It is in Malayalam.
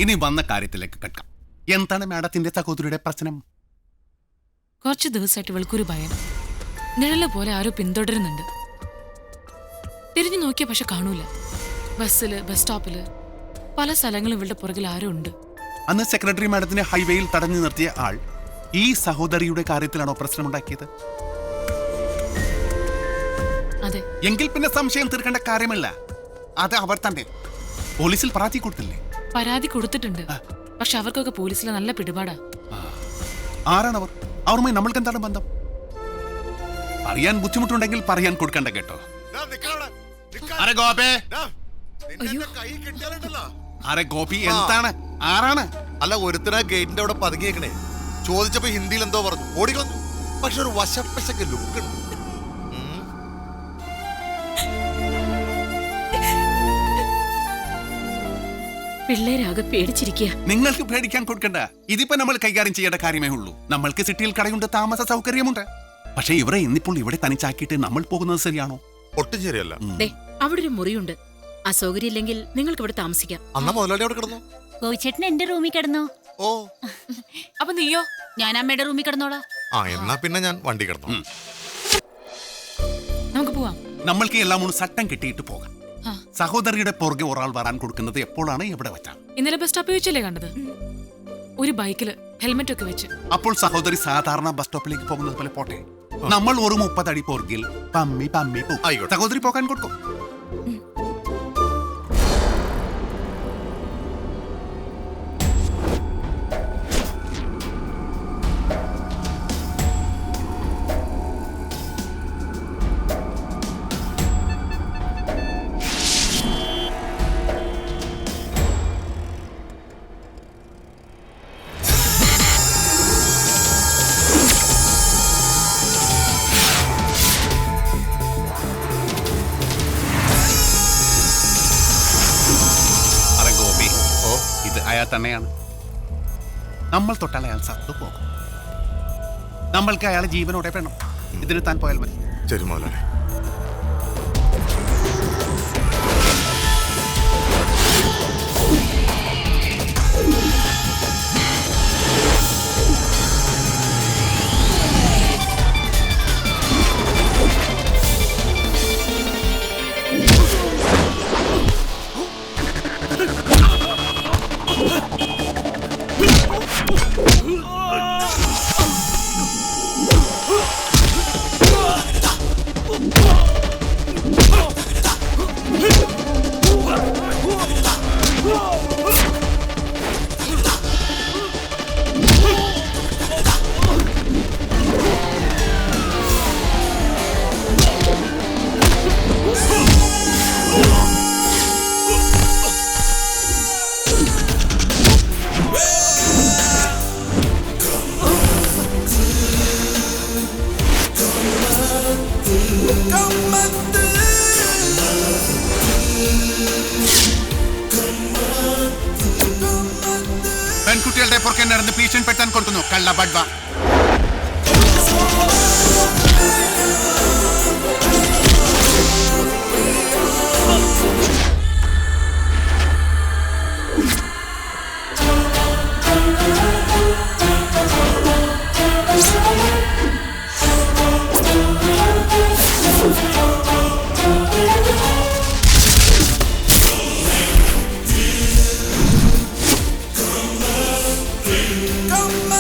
ഇനി വന്ന കാര്യത്തിലേക്ക് കിടക്കാം. എന്താണ് മാഡത്തിന്റെ സഹോദരിയുടെ പ്രശ്നം? കുറച്ച് ദിവസമായിട്ട് ഇവൾക്കൊരു ഭയം. നിഴല പോലെ ആരോ പിന്തുടരുന്നുണ്ട്. തിരിഞ്ഞു നോക്കിയ പക്ഷെ കാണൂല. ബസ്സില്, ബസ് സ്റ്റോപ്പില്, പല സ്ഥലങ്ങളും ഇവളുടെ പുറകിൽ ആരോ ഉണ്ട്. അന്ന് സെക്രട്ടറി മാഡത്തിനെ ഹൈവേയിൽ തടഞ്ഞു നിർത്തിയ ആൾ ഈ സഹോദരിയുടെ കാര്യത്തിലാണോ പ്രശ്നമുണ്ടാക്കിയത്? അതെ. എങ്കിൽ പിന്നെ സംശയം തീർക്കേണ്ട കാര്യമല്ല, അത് അവർ തന്നെ. പോലീസിൽ പരാതി കൊടുത്തില്ലേ? പരാതി കൊടുത്തിട്ടുണ്ട്. പക്ഷെ അവർക്കൊക്കെ പോലീസിലെ നല്ല പിടിപാടാ. ആരാണവർ? അവരുമായി നമ്മൾക്ക് എന്താണ് ബന്ധം? അറിയാൻ ബുദ്ധിമുട്ടുണ്ടെങ്കിൽ പറയാൻ കൊടുക്കണ്ട കേട്ടോ. ഗോപി എന്താണ്? ആരാണ്? അല്ല, ഒരുത്തന ഗേറ്റിന്റെ അവിടെ പതുങ്ങിയേക്കണേ. ചോദിച്ചപ്പോ ഹിന്ദിയിൽ എന്തോ പറഞ്ഞു, ഓടിക്കളഞ്ഞു. പക്ഷെ ഒരു വശപ്പശക്ക് ലുക്ക് ഉണ്ട്. പിള്ളേരാകെ പേടിച്ചിരിക്കുക. നിങ്ങൾക്ക് പേടിക്കാൻ കൊടുക്കണ്ട. ഇതിപ്പോ നമ്മൾ കൈകാര്യം ചെയ്യേണ്ട കാര്യമേ ഉള്ളൂ. നമ്മൾക്ക് സിറ്റിയിൽ കടയുണ്ട്, താമസ സൗകര്യമുണ്ട്. പക്ഷെ ഇവരെ ഇന്നിപ്പോൾ ഇവിടെ തനിച്ചാക്കിയിട്ട് നമ്മൾ പോകുന്നത് ശരിയാണോ? ഒട്ടും ശരിയല്ല. അവിടെ ഒരു മുറിയുണ്ട്. അസൗകര്യം ഇല്ലെങ്കിൽ നിങ്ങൾക്ക് ഇവിടെ താമസിക്കാം. അന്നാ മുതലാളി അവിടെ കിടന്നു. കോയിച്ചേട്ടൻ എന്റെ റൂമിൽ കിടന്നോ? ഓ, അപ്പൊ നീയോ? ഞാൻ അമ്മയുടെ റൂമിൽ കിടന്നോളാം. എന്നാ പിന്നെ ഞാൻ വണ്ടി കിടന്നു. നമുക്ക് പോവാം. നമ്മൾക്ക് എല്ലാം ഒന്ന് സട്ടം കിട്ടിയിട്ട് പോകാം. സഹോദരിയുടെ പുറകെ ഒരാൾ വരാൻ കൊടുക്കുന്നത് എപ്പോഴാണ്, എവിടെ വെച്ചാണ്? ഇന്നലെ ബസ് സ്റ്റോപ്പിൽ വെച്ചല്ലേ കണ്ടത്? ഒരു ബൈക്കില് ഹെൽമെറ്റ് ഒക്കെ വെച്ച്. അപ്പോൾ സഹോദരി സാധാരണ ബസ് സ്റ്റോപ്പിലേക്ക് പോകുന്നത് പോലെ പോട്ടെ. നമ്മൾ ഒരു 30 അടി പുറകിൽ പമ്മി പമ്മി പോകും. സഹോദരി പോകാൻ കൊടുക്കും. അയാൾ തന്നെയാണ്. നമ്മൾ തൊട്ടാൽ അയാൾ സത്തു പോകും. നമ്മൾക്ക് അയാളെ ജീവനോടെ വേണം. ഇതിന് താൻ പോയാൽ മതി. ശരി മോഹൻലാലേ. പെൺകുട്ടികളുടെ പുറകെ നടന്ന് ഭീഷണിപ്പെടുത്താൻ കൊടുക്കുന്നു. കള്ള ബഡ്വ. Come